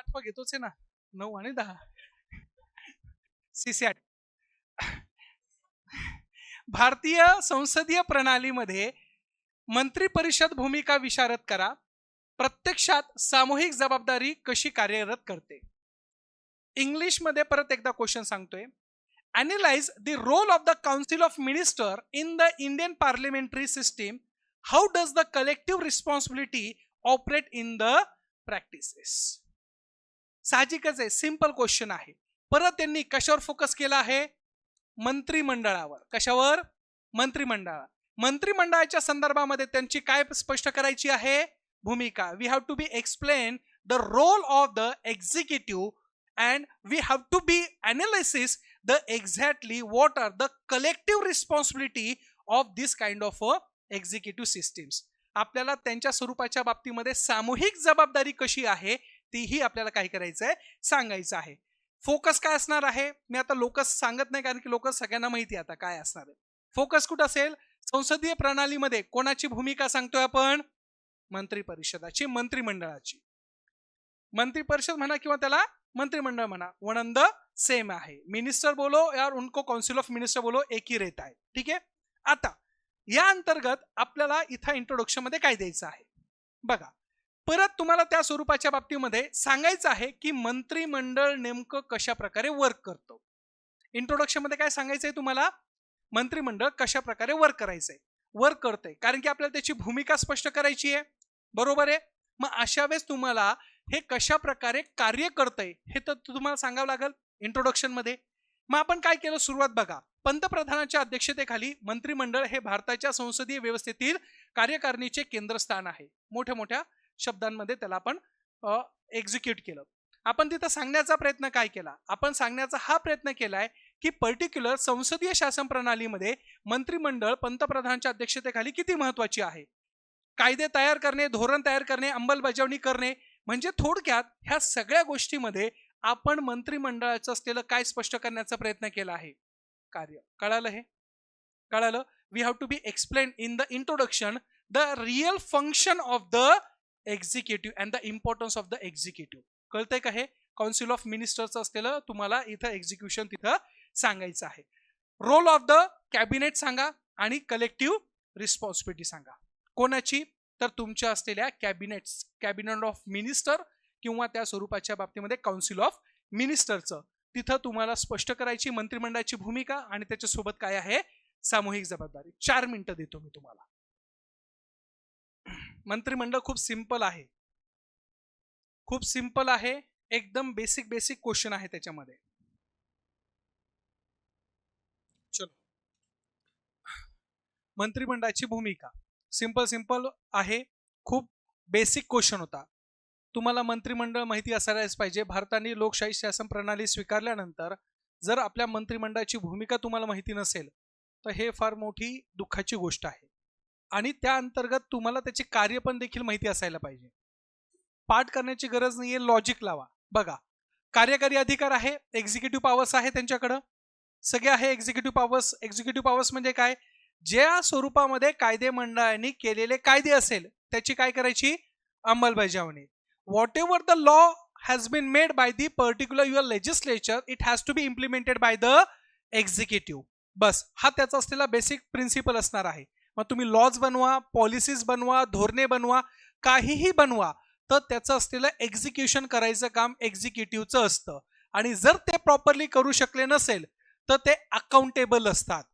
8वां घेतोच आहे ना, 9 आणि 10 CSAT. भारतीय संसदीय प्रणालीमध्ये मंत्री परिषद भूमिका विशारद करा. प्रत्यक्षात सामूहिक जबाबदारी कशी कार्यरत करते. इंग्लिश मध्ये परत एकदा क्वेश्चन सांगतोय. Analyze the role of the Council of Ministers in the Indian parliamentary system. How does the collective responsibility operate in the practices? साहजिकच आहे, सिंपल क्वेश्चन आहे. परत त्यांनी कशावर फोकस केला आहे? मंत्रिमंडळावर. कशावर? मंत्रिमंडळावर. मंत्रिमंडळाच्या संदर्भामध्ये त्यांची काय स्पष्ट करायची आहे? भूमिका. We have to be explain the role of the executive and we have to be analysis the exactly what are the collective responsibility of this kind of executive systems. आपल्याला त्यांच्या स्वरूपाच्या बाबतीमध्ये सामूहिक जबाबदारी कशी आहे तीही आपल्याला काय करायचं आहे? सांगायचं आहे. फोकस काय असणार आहे? मी आता लोकस सांगत नाही, कारण की लोकस सगळ्यांना माहिती आता काय असणार आहे. फोकस कुठं असेल? संसदीय प्रणालीमध्ये कोणाची भूमिका सांगतोय आपण? मंत्री परिषदाची, मंत्रिमंडळाची. मंत्री परिषद म्हणा किंवा त्याला मंत्रिमंडळ म्हणा, वन एंड द सेम आहे. मिनिस्टर बोलो यार उनको काउंसिल ऑफ मिनिस्टर बोलो, एक ही रहता है. ठीक आहे. आता या अंतर्गत आपल्याला इथं इंट्रोडक्शन मध्ये काय द्यायचं आहे बघा. परत तुम्हाला त्या स्वरूपाच्या बाबतीमध्ये सांगायचं आहे की मंत्रिमंडळ नेमकं कशा प्रकारे वर्क करतो. इंट्रोडक्शन मध्ये काय सांगायचंय तुम्हाला? मंत्रिमंडळ कशा प्रकारे वर्क करायचंय, वर्क करतंय, कारण की आपल्याला त्याची भूमिका स्पष्ट करायची आहे. बरोबर आहे. मग अशा वेळेस तुम्हाला हे कशा प्रकारे कार्य करतंय हे तर तुम्हाला सांगावं लागेल इंट्रोडक्शन मध्ये. मग आपण काय केलं? सुरुवात बघा. पंतप्रधानांच्या अध्यक्षतेखाली मंत्रिमंडळ हे भारताच्या संसदीय व्यवस्थेतील कार्यकारिणीचे केंद्रस्थान आहे. मोठ्या मोठ्या शब्दांमध्ये त्याला आपण एक्झिक्यूट केलं. आपण तिथं सांगण्याचा प्रयत्न काय केला? आपण सांगण्याचा हा प्रयत्न केलाय की पर्टिक्युलर संसदीय शासन प्रणालीमध्ये मंत्रिमंडळ पंतप्रधानांच्या अध्यक्षतेखाली किती महत्वाची आहे. कायदे तयार करणे, धोरण तयार करणे, अंमलबजावणी करणे, म्हणजे थोडक्यात ह्या सगळ्या गोष्टीमध्ये आपण मंत्रिमंडळाचं असलेलं काय स्पष्ट करण्याचा प्रयत्न केला आहे? कार्य. कळालं? हे कळालं? We have to be explain in the introduction the real function of the executive and the importance of the executive. कळतंय का? हे काउन्सिल ऑफ मिनिस्टर्स असलेलं तुम्हाला इथं एक्झिक्युशन तिथं सांगायचं आहे. रोल ऑफ द कॅबिनेट सांगा आणि कलेक्टिव्ह रिस्पॉन्सिबिलिटी सांगा. कोणाची? तर तुमच्या असलेल्या कॅबिनेट ऑफ मिनिस्टर किंवा त्या स्वरूपाच्या बाबतीमध्ये काउन्सिल ऑफ मिनिस्टरचं तिथं तुम्हाला स्पष्ट करायची मंत्रिमंडळाची भूमिका आणि त्याच्यासोबत काय आहे? सामूहिक जबाबदारी. 4 मिनिटं देतो मी तुम्हाला. मंत्रिमंडळ खूप सिंपल आहे, खूप सिंपल आहे. एकदम बेसिक क्वेश्चन आहे त्याच्यामध्ये. चलो, मंत्रिमंडळाची भूमिका सिंपल आहे. खूप बेसिक क्वेश्चन होता. तुम्हाला मंत्रिमंडळ माहिती असायलाच पाहिजे. भारताने लोकशाही शासन प्रणाली स्वीकारल्यानंतर जर आपल्या मंत्रिमंडळाची भूमिका तुम्हाला माहिती नसेल तर हे फार मोठी दुःखाची गोष्ट आहे. आणि त्या अंतर्गत तुम्हाला त्याचे कार्य पण देखील माहिती असायला पाहिजे. पाठ करण्याची गरज नाहीये, लॉजिक लावा. बघा, कार्यकारी अधिकार आहे, एक्झिक्युटिव्ह पॉवर्स आहे त्यांच्याकडं, सगळे आहे एक्झिक्युटिव्ह पॉवर्स. एक्झिक्युटिव्ह पॉवर्स म्हणजे काय? ज्या स्वरूपामध्ये कायदे मंडळाने केलेले कायदे असेल त्याची काय करायची? अंमलबजावणी. Whatever the law has been made by the particular your legislature it has to be implemented by the executive. बस हा त्याचा असलेला बेसिक प्रिन्सिपल असणार आहे. मग तुम्ही लॉज बनवा, पॉलिसीज बनवा, धोरणे बनवा, काहीही बनवा, तर त्याचं असलेलं एक्झिक्युशन करायचं काम एक्झिक्युटिव्हचं असतं. आणि जर ते प्रॉपरली करू शकले नसेल तर ते अकाउंटेबल असतात.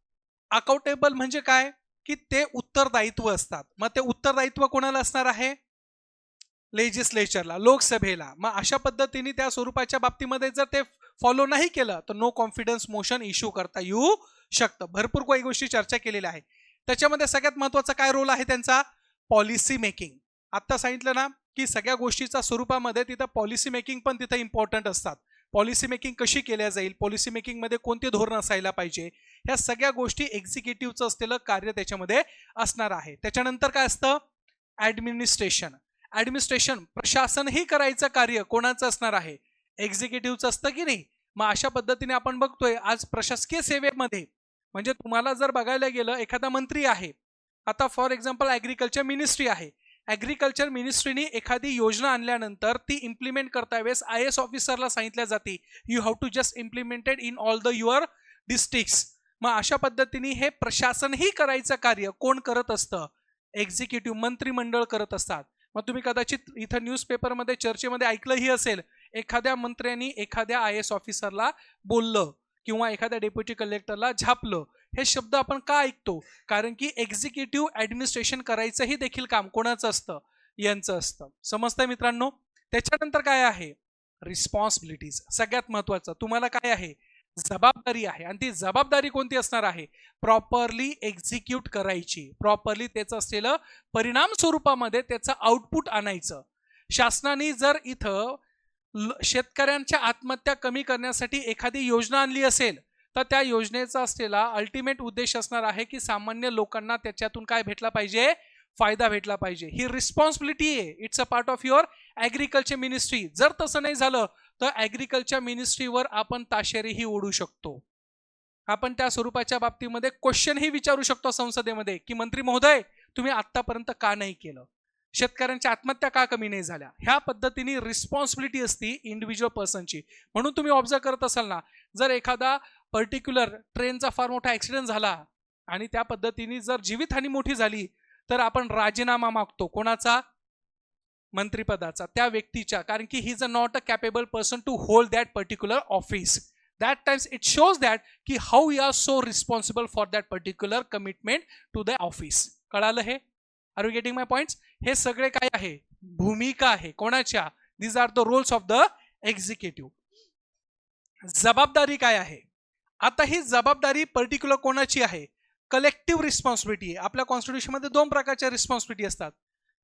अकाउंटेबल म्हणजे काय? की ते उत्तरदायित्व असतात. मग ते उत्तरदायित्व कोणाला असणार आहे? लेजिस्लेचरला, लोकसभेला. मग अशा पद्धतीने त्या स्वरूपाच्या बाबतीमध्ये जर ते फॉलो नाही केलं तर नो कॉन्फिडन्स मोशन इश्यू करता येऊ शकतं. भरपूर काही गोष्टी चर्चा केलेल्या आहे. त्याच्यामध्ये सगळ्यात महत्वाचा काय रोल आहे त्यांचा? Policy making. आता सांगितलं ना की सगळ्या गोष्टीच्या स्वरूपामध्ये तिथं पॉलिसी मेकिंग पण तिथं इम्पॉर्टंट असतात. पॉलिसी मेकिंग कशी केल्या जाईल, पॉलिसी मेकिंग मध्ये कोणते धोरण असायला पाहिजे, ह्या सगळ्या गोष्टी एक्झिक्युटिव्हचं असलेलं कार्य त्याच्यामध्ये असणार आहे. त्याच्यानंतर काय असतं? ऍडमिनिस्ट्रेशन. ऍडमिनिस्ट्रेशन प्रशासनही करायचं कार्य कोणाचं असणार आहे? एक्झिक्युटिव्हचं असतं की नाही. मग अशा पद्धतीने आपण बघतोय आज प्रशासकीय सेवेमध्ये, म्हणजे तुम्हाला जर बघायला गेलं एखादा मंत्री आहे, आता फॉर एक्झाम्पल ऍग्रिकल्चर मिनिस्ट्री आहे, ॲग्रिकल्चर मिनिस्ट्रीने एखादी योजना आणल्यानंतर ती इम्प्लिमेंट करता वेळेस IAS ऑफिसरला सांगितल्या जाते you have to just implemented in all the your districts. मग अशा पद्धतीने हे प्रशासनही करायचं कार्य कोण करत असतं? एक्झिक्युटिव्ह, मंत्रिमंडळ करत असतात. मग तुम्ही कदाचित इथं न्यूजपेपरमध्ये चर्चेमध्ये ऐकलंही असेल, एखाद्या मंत्र्यांनी एखाद्या IAS ऑफिसरला बोललं किंवा एखाद्या डेप्युटी कलेक्टरला झापलं. हे शब्द आपण का ऐकतो? कारण की एक्झिक्युटिव्ह ॲडमिनिस्ट्रेशन करायचंही देखील काम कोणाचं असतं? यांचं असतं. समजतंय मित्रांनो? त्याच्यानंतर काय आहे? रिस्पॉन्सिबिलिटीज. सगळ्यात महत्वाचं तुम्हाला काय आहे? जबाबदारी आहे. आणि ती जबाबदारी कोणती असणार आहे? प्रॉपरली एक्झिक्यूट करायची, प्रॉपरली त्याचं असलेलं परिणाम स्वरूपामध्ये त्याचं आउटपुट आणायचं. शासनाने जर इथं शेतकऱ्यांच्या आत्महत्या कमी करण्यासाठी एखादी योजना आणली असेल तर त्या योजनेचा असलेला अल्टिमेट उद्देश असणार आहे की सामान्य लोकांना त्याच्यातून काय भेटला पाहिजे? फायदा भेटला पाहिजे. ही रिस्पॉन्सिबिलिटी आहे. It's a part of your agriculture ministry. जर तसं नाही झालं तर ॲग्रिकल्चर मिनिस्ट्रीवर आपण ताशेरीही ओढू शकतो. आपण त्या स्वरूपाच्या बाबतीमध्ये क्वेश्चनही विचारू शकतो संसदेमध्ये की मंत्री महोदय तुम्ही आतापर्यंत का नाही केलं? शेतकऱ्यांच्या आत्महत्या का कमी नाही झाल्या? ह्या पद्धतीने रिस्पॉन्सिबिलिटी असती इंडिव्हिज्युअल पर्सनची. म्हणून तुम्ही ऑब्झर्व करत असाल ना, जर एखादा पर्टिक्युलर ट्रेनचा फार मोठा ॲक्सिडेंट झाला आणि त्या पद्धतीने जर जीवितहानी मोठी झाली तर आपण राजीनामा मागतो. कोणाचा? मंत्रिपदाचा, त्या व्यक्तीच्या. कारण की he is not a capable person to hold that particular office. That times it shows that की how you are so responsible for that particular commitment to the office. कळालं हे? Are you getting my points? हे सगळे काय आहे? भूमिका आहे. कोणाच्या? These are the roles of the executive. जबाबदारी काय आहे? आता ही जबाबदारी पर्टिक्युलर कोणाची आहे? कलेक्टिव्ह रिस्पॉन्सिबिलिटी आहे. आपल्या कॉन्स्टिट्यूशनमध्ये 2 प्रकारच्या रिस्पॉन्सिबिलिटी असतात,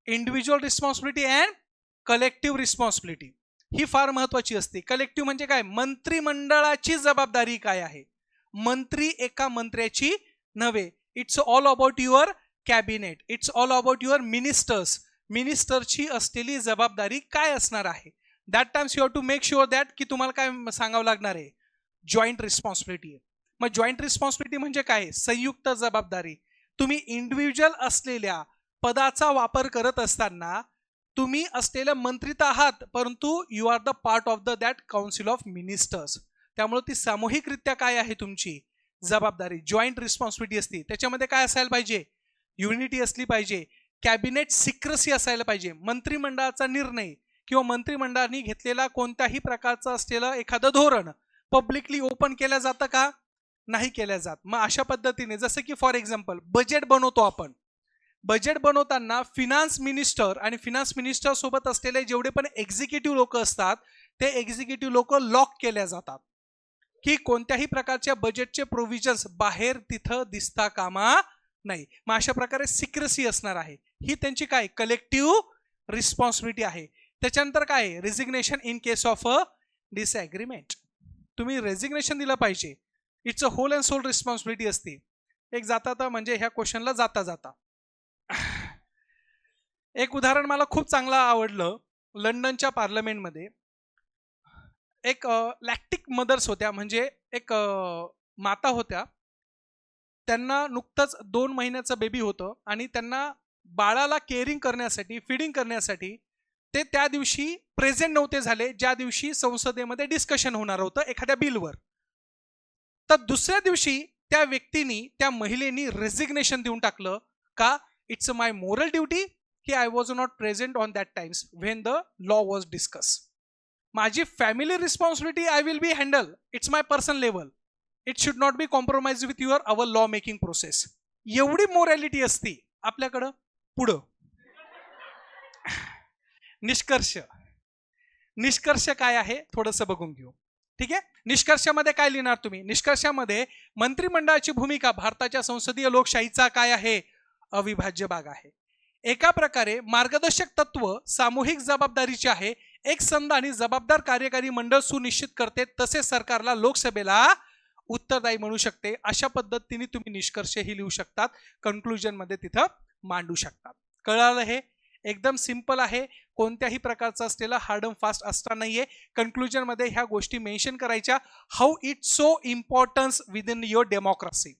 individual responsibility and collective responsibility. ही फार महत्वाची असते. कलेक्टिव्ह म्हणजे काय? मंत्रिमंडळाची जबाबदारी काय आहे? मंत्री एका मंत्र्याची नव्हे. It's all about your cabinet, it's all about your ministers. मिनिस्टरची असलेली जबाबदारी काय असणार आहे? That times you have to make sure that की तुम्हाला काय सांगावं लागणार आहे? जॉईंट रिस्पॉन्सिबिलिटी आहे. मग जॉईंट रिस्पॉन्सिबिलिटी म्हणजे काय? संयुक्त जबाबदारी. तुम्ही इंडिव्हिज्युअल असलेल्या पदाचा वापर करत असताना तुम्ही असलेल्या मंत्री तर आहात, परंतु you are the part of the that council of ministers. त्यामुळे ती सामूहिकरित्या काय आहे तुमची जबाबदारी? जॉईंट रिस्पॉन्सिबिलिटी असते. त्याच्यामध्ये काय असायला पाहिजे? युनिटी असली पाहिजे. कॅबिनेट सिक्रेसी असायला पाहिजे. मंत्रिमंडळाचा निर्णय किंवा मंत्रिमंडळाने घेतलेला कोणत्याही प्रकारचं असलेलं एखादं धोरण पब्लिकली ओपन केलं जातं का? नाही केल्या जात. मग अशा पद्धतीने जसं की फॉर एक्झाम्पल बजेट बनवतो आपण. बजेट बनवताना फिनान्स मिनिस्टर आणि फिनान्स मिनिस्टर सोबत असलेले जेवढे पण एक्झिक्युटिव्ह लोक असतात ते एक्झिक्युटिव्ह लोक लॉक केल्या जातात की कोणत्याही प्रकारच्या बजेटचे प्रोव्हिजन्स बाहेर तिथं दिसता कामा नाही. मग अशा प्रकारे सिक्रेसी असणार आहे. ही त्यांची काय? कलेक्टिव्ह रिस्पॉन्सिबिलिटी आहे. त्याच्यानंतर काय? Resignation in case of a disagreement. तुम्ही रेझिग्नेशन दिलं पाहिजे. It's a whole and sole responsibility असते. एक जाता म्हणजे ह्या क्वेश्चनला जाता जाता एक उदाहरण मला खूप चांगलं आवडलं. लंडनच्या पार्लमेंटमध्ये एक लॅक्टिक मदर्स होत्या, म्हणजे एक माता होत्या. त्यांना नुकतंच 2 महिन्याचं बेबी होतं आणि त्यांना बाळाला केअरिंग करण्यासाठी, फीडिंग करण्यासाठी ते त्या दिवशी प्रेझेंट नव्हते झाले ज्या दिवशी संसदेमध्ये डिस्कशन होणार होतं एखाद्या बिलवर. तर दुसऱ्या दिवशी त्या व्यक्तीनी, त्या महिलेनी रेझिग्नेशन देऊन टाकलं. का? इट्स माय मोरल ड्युटी की I was not present on that times when the law was discuss. माझी family responsibility I will be handle. It's my personal level. It should not be compromise with your our law making process. एवढी morality असती आपल्याकडं. पुढं निष्कर्ष काय आहे थोडंसं बघून घेऊ. ठीक आहे. निष्कर्षामध्ये काय लिहिणार तुम्ही? निष्कर्षामध्ये मंत्रिमंडळाची भूमिका भारताच्या संसदीय लोकशाहीचा काय आहे? अविभाज्य भाग आहे. एका प्रकारे मार्गदर्शक तत्व सामूहिक जबाबदारीचे आहे. एक संध आणि जबाबदार कार्यकारी मंडळ सुनिश्चित करते, तसेच सरकारला, लोकसभेला उत्तरदायी म्हणू शकते. अशा पद्धतीने तुम्ही निष्कर्षही लिहू शकतात, कन्क्लुजन मध्ये तिथं मांडू शकतात. कळालं? हे एकदम सिंपल आहे. कोणत्याही प्रकारचा असलेला हार्ड अँड फास्ट असता नाहीये. कन्क्लुजन मध्ये ह्या गोष्टी मेन्शन करायच्या. How it so importance with in your democracy.